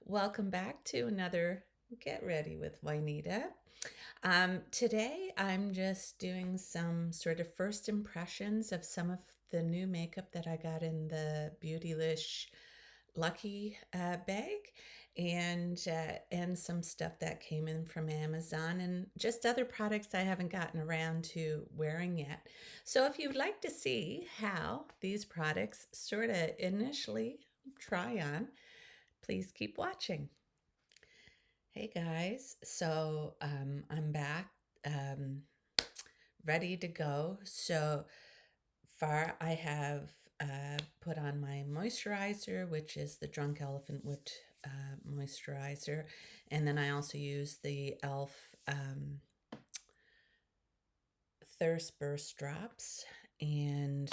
Welcome back to another Get Ready with Juanita. Today I'm just doing some sort of first impressions of some of the new makeup that I got in the Beautylish Lucky Bag and some stuff that came in from Amazon and just other products I haven't gotten around to wearing yet. So if you'd like to see how these products sort of initially try on, please keep watching. Hey guys, so I'm back, um, ready to go. So far, I have put on my moisturizer, which is the Drunk Elephant Wood moisturizer, and then I also use the e.l.f. Thirst Burst drops, and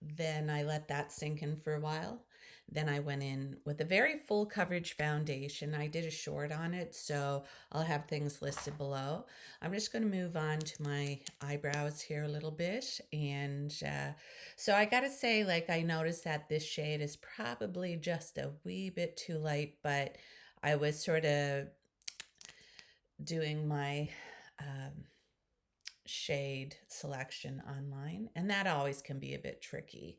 then I let that sink in for a while. Then I went in with a very full coverage foundation. I did a short on it, so I'll have things listed below. I'm just going to move on to my eyebrows here a little bit. And so I got to say, like, I noticed that this shade is probably just a wee bit too light, but I was sort of doing my shade selection online, and that always can be a bit tricky,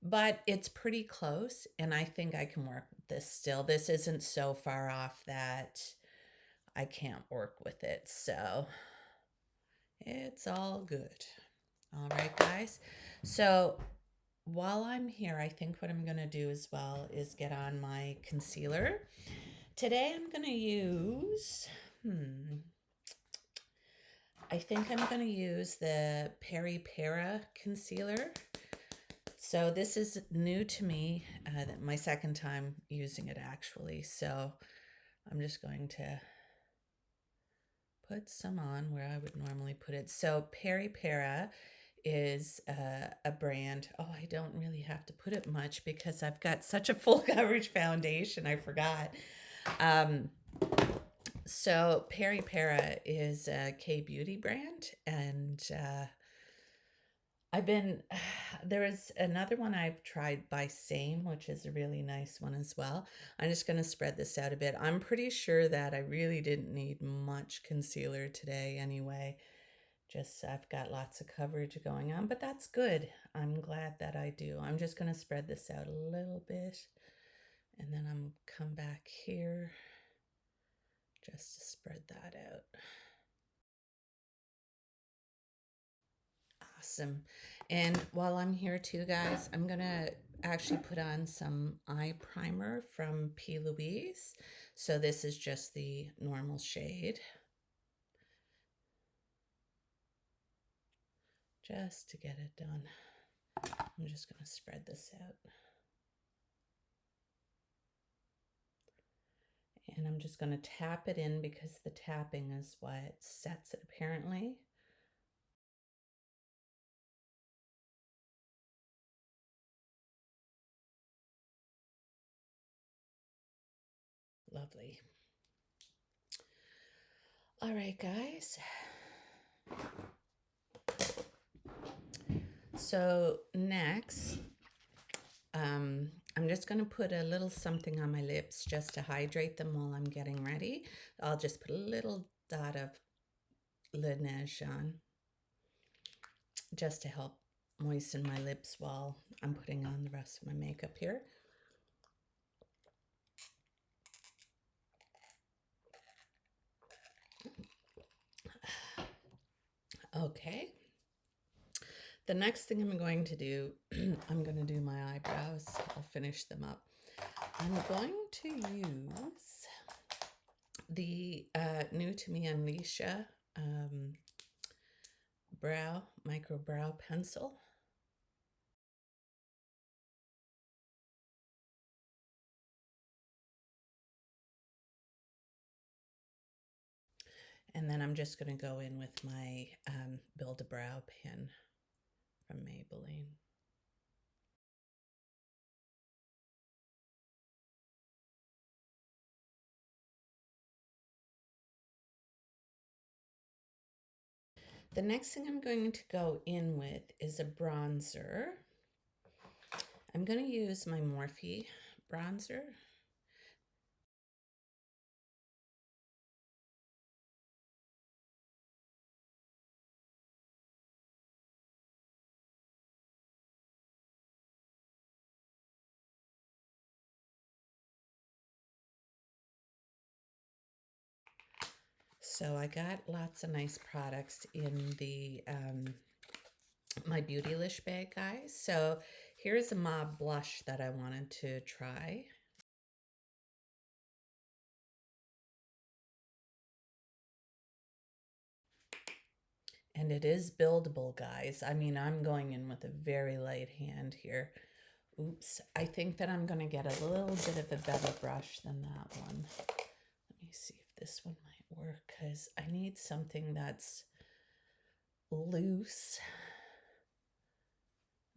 but it's pretty close, and I think I can work with this still. This isn't so far off that I can't work with it, so it's all good. All right, guys. So while I'm here, I think what I'm going to do as well is get on my concealer. Today I'm going to use, I think I'm going to use the Peripera concealer. So this is new to me, my second time using it actually. So I'm just going to put some on where I would normally put it. So Peripera is a brand. Oh, I don't really have to put it much because I've got such a full coverage foundation. I forgot. So Peripera is a K-beauty brand, and there is another one I've tried by Same, which is a really nice one as well. I'm just going to spread this out a bit. I'm pretty sure that I really didn't need much concealer today anyway. Just I've got lots of coverage going on, but that's good. I'm glad that I do. I'm just going to spread this out a little bit, and then I'm come back here just to spread that out. Awesome. And while I'm here too, guys, I'm going to actually put on some eye primer from P. Louise. So this is just the normal shade. Just to get it done. I'm just going to spread this out. And I'm just going to tap it in because the tapping is what sets it apparently. Lovely. All right, guys. So next, I'm just going to put a little something on my lips just to hydrate them while I'm getting ready. I'll just put a little dot of Laneige on just to help moisten my lips while I'm putting on the rest of my makeup here. Okay. The next thing I'm going to do, I'm going to do my eyebrows. I'll finish them up. I'm going to use the new to me Unleashia micro brow pencil. And then I'm just going to go in with my Build-A-Brow pen from Maybelline. The next thing I'm going to go in with is a bronzer. I'm going to use my Morphe bronzer. So I got lots of nice products in the my Beautylish bag, guys. So here's a mauve blush that I wanted to try. And it is buildable, guys. I mean, I'm going in with a very light hand here. Oops, I think that I'm going to get a little bit of a better brush than that one. Let me see if this one might work, because I need something that's loose.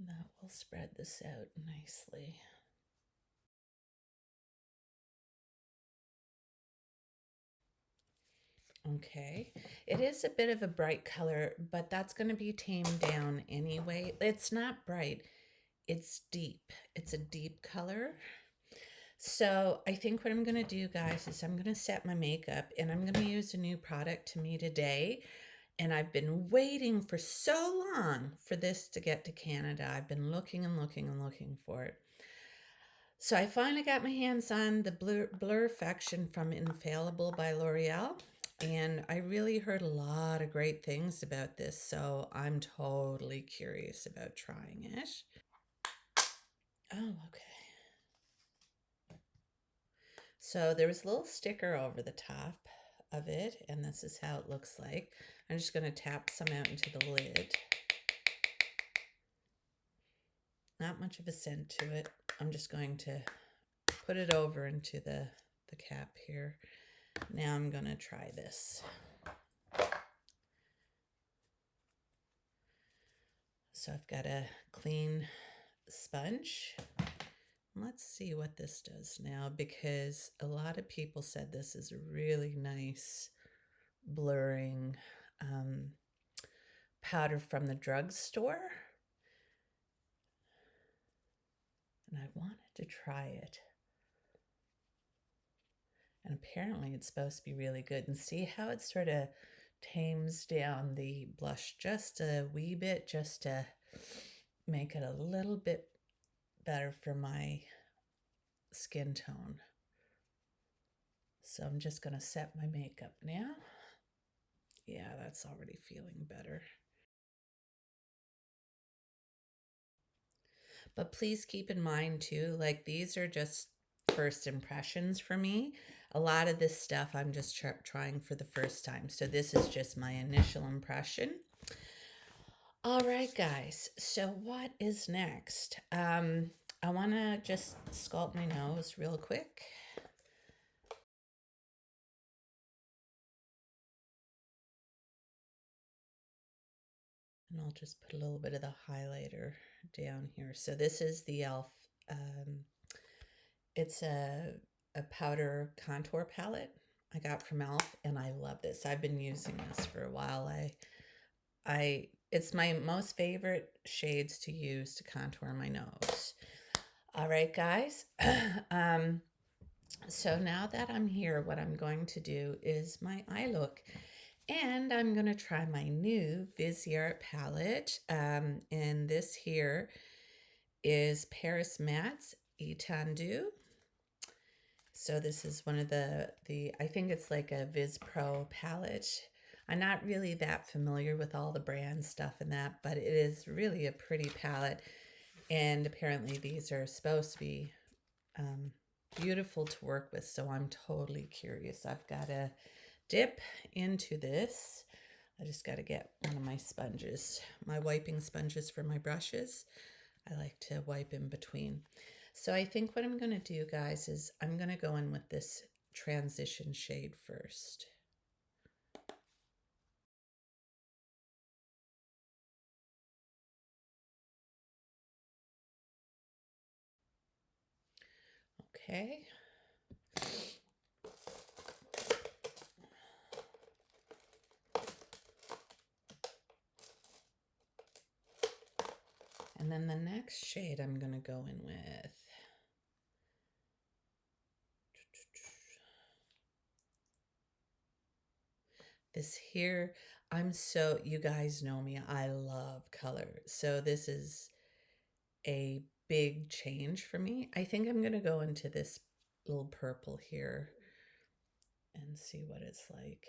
That will spread this out nicely. Okay, it is a bit of a bright color, but that's going to be tamed down anyway. It's not bright, it's deep. It's a deep color. So I think what I'm going to do, guys, is I'm going to set my makeup, and I'm going to use a new product to me today. And I've been waiting for so long for this to get to Canada. I've been looking and looking and looking for it. So I finally got my hands on the Blur-Fection from Infallible by L'Oreal. And I really heard a lot of great things about this, so I'm totally curious about trying it. Oh, okay. So there was a little sticker over the top of it, and this is how it looks like. I'm just going to tap some out into the lid. Not much of a scent to it. I'm just going to put it over into the cap here. Now I'm going to try this. So I've got a clean sponge. Let's see what this does now, because a lot of people said this is a really nice blurring powder from the drugstore. And I wanted to try it. And apparently it's supposed to be really good. And see how it sort of tames down the blush just a wee bit, just to make it a little bit better for my skin tone. So I'm just going to set my makeup now. Yeah, that's already feeling better. But please keep in mind too, like these are just first impressions for me. A lot of this stuff I'm just trying for the first time. So this is just my initial impression. All right, guys. So what is next? I want to just sculpt my nose real quick. And I'll just put a little bit of the highlighter down here. So this is the e.l.f. It's a powder contour palette I got from e.l.f. and I love this. I've been using this for a while. It's my most favorite shades to use to contour my nose. All right, guys. So now that I'm here, what I'm going to do is my eye look. And I'm going to try my new Viseart palette. And this here is Paris Matte's Etendu. So this is one of the I think it's like a VisePro palette. I'm not really that familiar with all the brand stuff and that, but it is really a pretty palette. And apparently these are supposed to be beautiful to work with. So I'm totally curious. I've got to dip into this. I just got to get one of my sponges, my wiping sponges for my brushes. I like to wipe in between. So I think what I'm going to do, guys, is I'm going to go in with this transition shade first. Okay. And then the next shade I'm going to go in with. This here, you guys know me, I love color. So this is a big change for me. I think I'm going to go into this little purple here and see what it's like.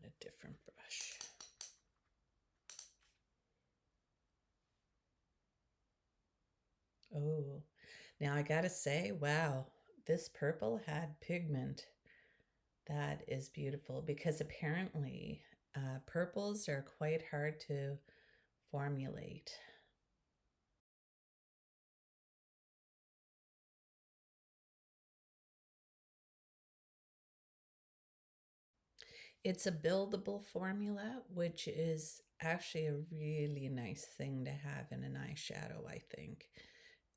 a different brush. Oh, now I gotta say, wow, this purple had pigment. That is beautiful because apparently purples are quite hard to formulate. It's a buildable formula, which is actually a really nice thing to have in an eyeshadow, I think,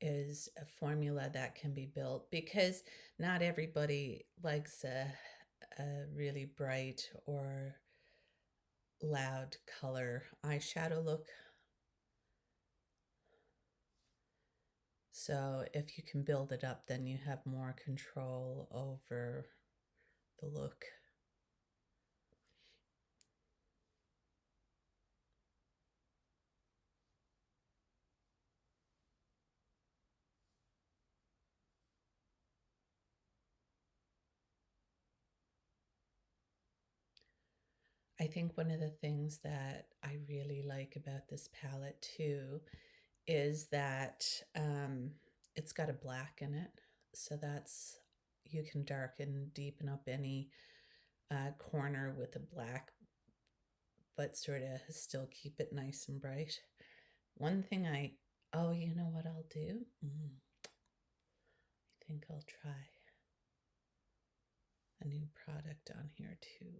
is a formula that can be built because not everybody likes a really bright or loud color eyeshadow look. So if you can build it up, then you have more control over the look. I think one of the things that I really like about this palette too is that it's got a black in it. So that's, you can darken, deepen up any corner with a black, but sort of still keep it nice and bright. One thing oh, you know what I'll do? I think I'll try a new product on here too.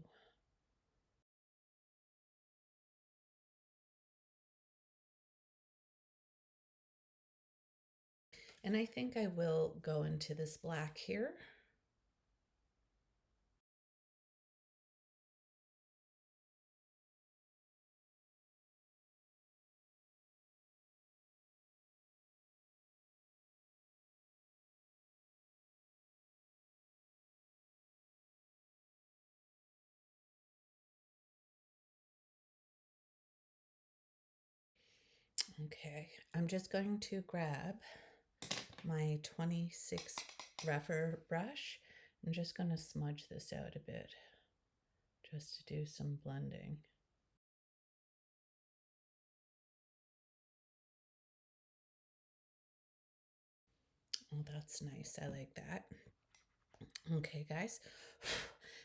And I think I will go into this black here. Okay, I'm just going to grab my 26 rougher brush. I'm just going to smudge this out a bit just to do some blending. Oh, that's nice. I like that. Okay, guys.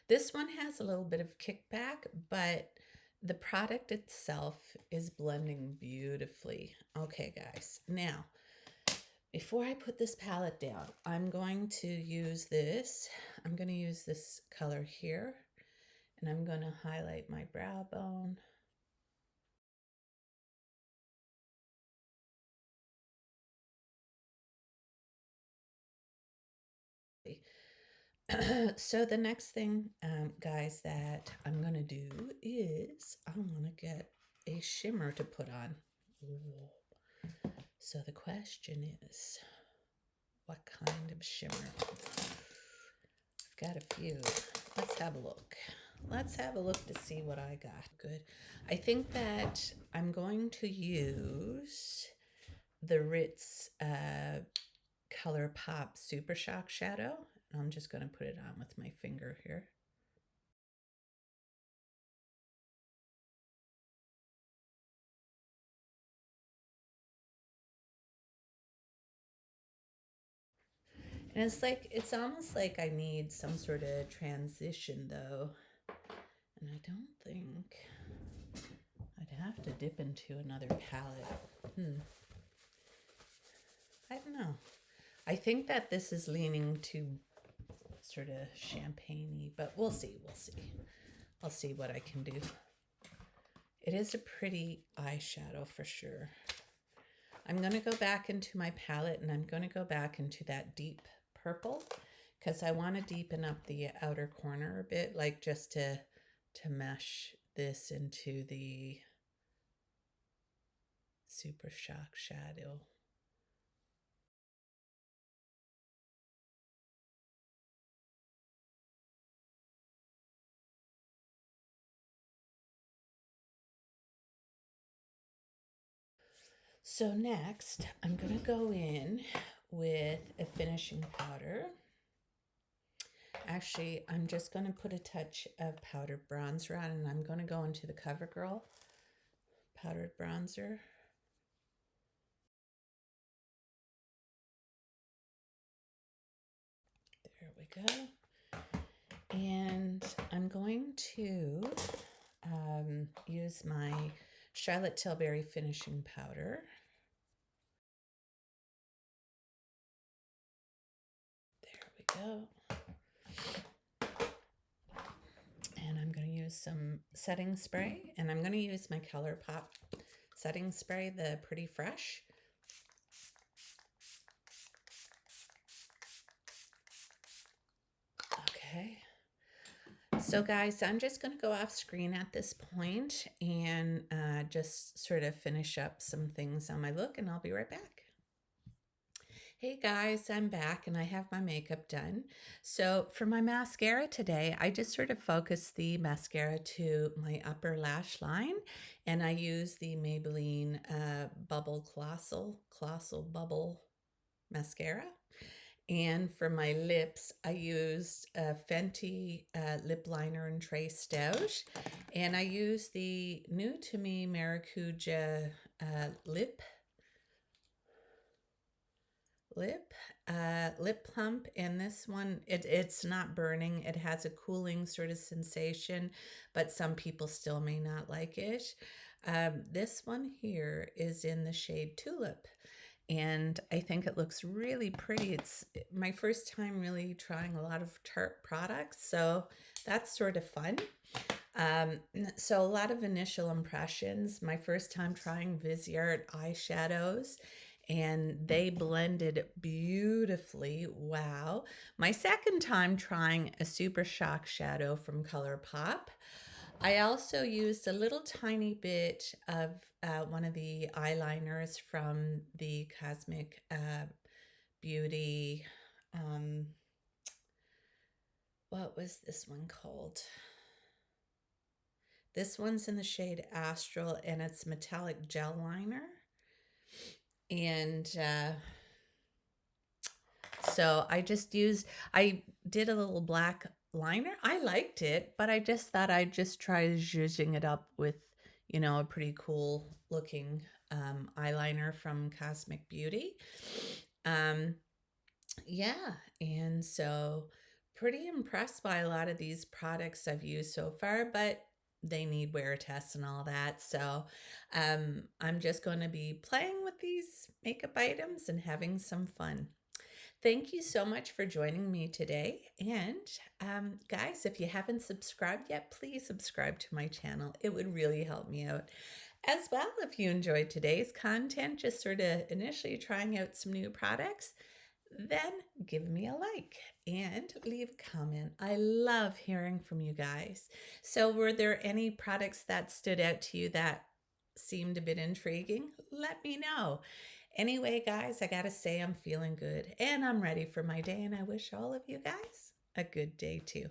This one has a little bit of kickback, but the product itself is blending beautifully. Okay, guys. Now, before I put this palette down, I'm going to use this. I'm going to use this color here, and I'm going to highlight my brow bone. So the next thing, guys, that I'm going to do is I want to get a shimmer to put on. Ooh. So the question is, what kind of shimmer? I've got a few. Let's have a look. Let's have a look to see what I got. Good. I think that I'm going to use the Ritz Color Pop Super Shock Shadow. I'm just going to put it on with my finger here. And it's almost like I need some sort of transition though. And I don't think I'd have to dip into another palette. I don't know. I think that this is leaning to sort of champagne-y, but we'll see. I'll see what I can do. It is a pretty eyeshadow for sure. I'm going to go back into my palette and I'm going to go back into that deep purple because I want to deepen up the outer corner a bit, like just to mesh this into the Super Shock shadow. So next, I'm going to go in with a finishing powder. Actually, I'm just going to put a touch of powdered bronzer on, and I'm going to go into the CoverGirl powdered bronzer. There we go. And I'm going to use my Charlotte Tilbury finishing powder. There we go. And I'm going to use some setting spray, and I'm going to use my ColourPop setting spray, the Pretty Fresh. Okay. So guys, I'm just going to go off screen at this point and just sort of finish up some things on my look, and I'll be right back. Hey guys, I'm back and I have my makeup done. So for my mascara today, I just sort of focused the mascara to my upper lash line, and I use the Maybelline Bubble Colossal Bubble Mascara. And for my lips, I used a Fenty lip liner in Trace Stoush. And I used the new to me Maracuja lip plump. And this one, it's not burning. It has a cooling sort of sensation, but some people still may not like it. This one here is in the shade Tulip, and I think it looks really pretty. It's my first time really trying a lot of Tarte products, so that's sort of fun. So a lot of initial impressions. My first time trying Viseart eyeshadows, and they blended beautifully. Wow. My second time trying a Super Shock shadow from ColourPop. I also used a little tiny bit of one of the eyeliners from the Cosmic Beauty. What was this one called? This one's in the shade Astral, and it's metallic gel liner. And so I did a little black liner. I liked it, but I just thought I'd just try zhuzhing it up with, a pretty cool looking eyeliner from Cosmic Beauty. Yeah, and so pretty impressed by a lot of these products I've used so far, but they need wear tests and all that. So I'm just going to be playing with these makeup items and having some fun. Thank you so much for joining me today. And guys, if you haven't subscribed yet, please subscribe to my channel. It would really help me out. As well, if you enjoyed today's content, just sort of initially trying out some new products, then give me a like and leave a comment. I love hearing from you guys. So were there any products that stood out to you that seemed a bit intriguing? Let me know. Anyway, guys, I gotta say I'm feeling good and I'm ready for my day, and I wish all of you guys a good day too.